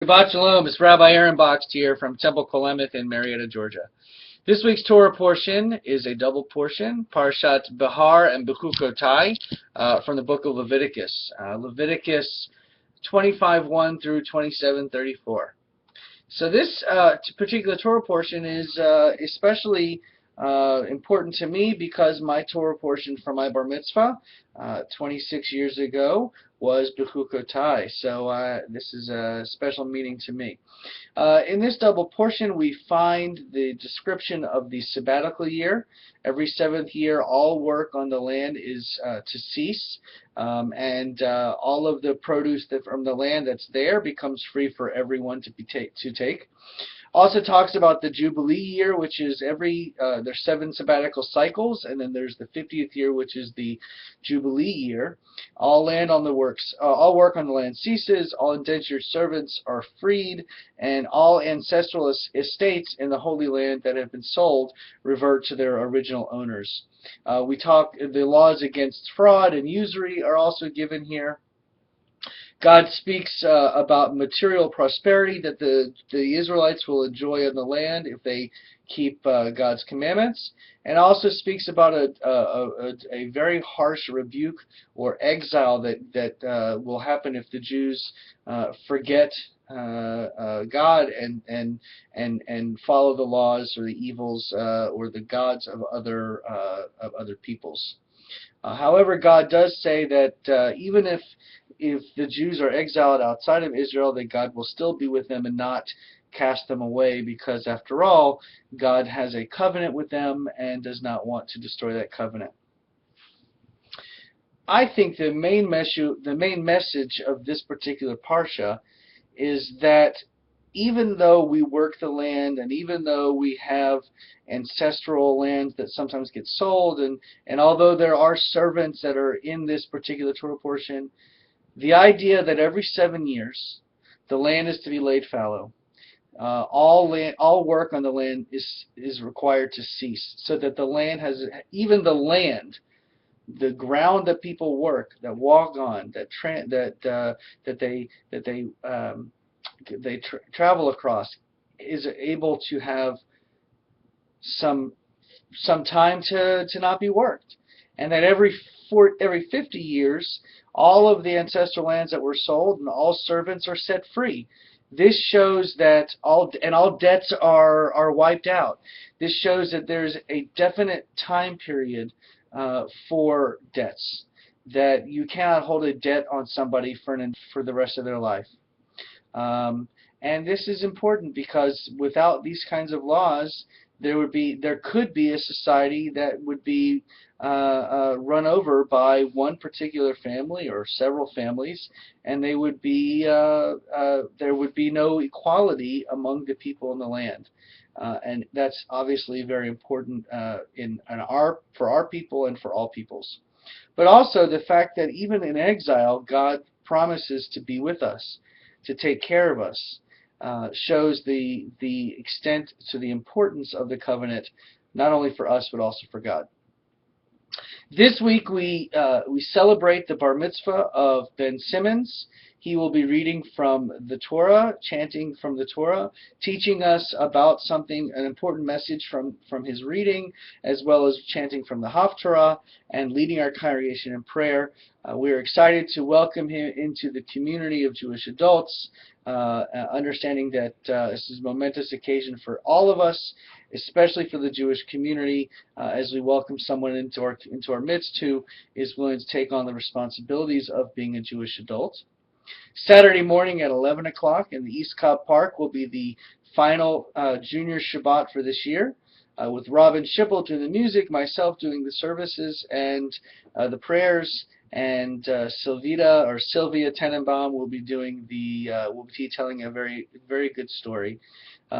Shabbat Shalom, it's Rabbi Boxt here from Temple Kolemeth in Marietta, Georgia. This week's Torah portion is a double portion, Parashat Behar and Bechukotai from the book of Leviticus. Leviticus 25:1 through 27:34. So this particular Torah portion is especially important to me because my Torah portion for my bar mitzvah 26 years ago was Bechukotai. So this is a special meaning to me. In this double portion, we find the description of the sabbatical year. Every seventh year, all work on the land is to cease, and all of the produce from the land that's there becomes free for everyone to take. Also talks about the Jubilee year, which is there's 7 sabbatical cycles, and then there's the 50th year, which is the Jubilee year. All work on the land ceases, all indentured servants are freed, and all ancestral estates in the Holy Land that have been sold revert to their original owners. The laws against fraud and usury are also given here. God speaks about material prosperity that the Israelites will enjoy on the land if they keep God's commandments, and also speaks about a very harsh rebuke or exile that will happen if the Jews forget God and follow the laws or the evils or the gods of other peoples. However, God does say that even if the Jews are exiled outside of Israel, that God will still be with them and not cast them away, because after all, God has a covenant with them and does not want to destroy that covenant. I think the main message of this particular parsha is that even though we work the land, and even though we have ancestral lands that sometimes get sold, and although there are servants that are in this particular Torah portion, the idea that every 7 years the land is to be laid fallow, all work on the land is required to cease, so that the land even the land, the ground that people work, that walk on, they travel across, is able to have some time to not be worked, and that every 50 years, all of the ancestral lands that were sold and all servants are set free. This shows that all debts are wiped out. This shows that there's a definite time period for debts, that you cannot hold a debt on somebody for the rest of their life. And this is important because without these kinds of laws, there could be a society that would be run over by one particular family or several families, and there would be no equality among the people in the land. And that's obviously very important for our people and for all peoples. But also the fact that even in exile, God promises to be with us, to take care of us, shows the extent to the importance of the covenant, not only for us but also for God. This week we celebrate the bar mitzvah of Ben Simmons. He will be reading from the Torah, chanting from the Torah, teaching us about an important message from his reading, as well as chanting from the Haftarah and leading our congregation in prayer. We are excited to welcome him into the community of Jewish adults, understanding that this is a momentous occasion for all of us, especially for the Jewish community, as we welcome someone into our midst who is willing to take on the responsibilities of being a Jewish adult. Saturday morning at 11 o'clock in the East Cobb Park will be the final Junior Shabbat for this year, with Robin Schippel doing the music, myself doing the services and the prayers, and Sylvia Tenenbaum will be telling a very, very good story.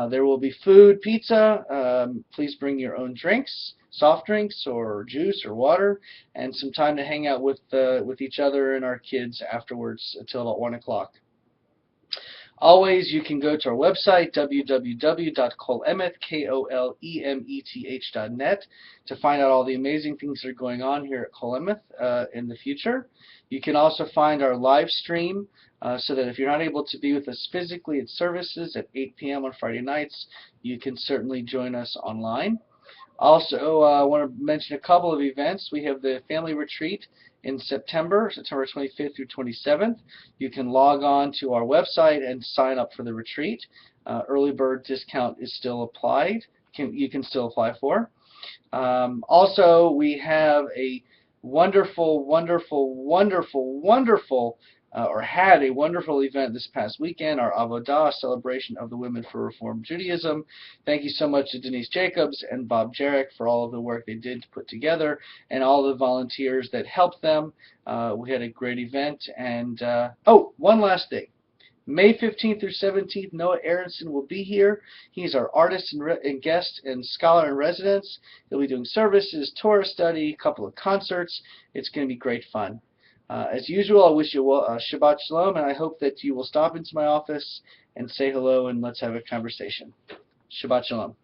There will be food, pizza. Please bring your own drinks, soft drinks or juice or water, and some time to hang out with each other and our kids afterwards until about 1 o'clock. Always, you can go to our website, www.kolemeth.net, to find out all the amazing things that are going on here at Kolemeth in the future. You can also find our live stream, so that if you're not able to be with us physically at services at 8 p.m. on Friday nights, you can certainly join us online. Also, I want to mention a couple of events. We have the family retreat in September 25th through 27th. You can log on to our website and sign up for the retreat. Early bird discount is still applied. You can still apply for. Also, we have a wonderful, wonderful, wonderful, wonderful, or had a wonderful event this past weekend, our Avodah, celebration of the Women for Reform Judaism. Thank you so much to Denise Jacobs and Bob Jarek for all of the work they did to put together, and all the volunteers that helped them. We had a great event. And oh, one last thing. May 15th through 17th, Noah Aronson will be here. He's our artist and guest and scholar in residence. He'll be doing services, Torah study, a couple of concerts. It's going to be great fun. As usual, I wish you a Shabbat Shalom, and I hope that you will stop into my office and say hello, and let's have a conversation. Shabbat Shalom.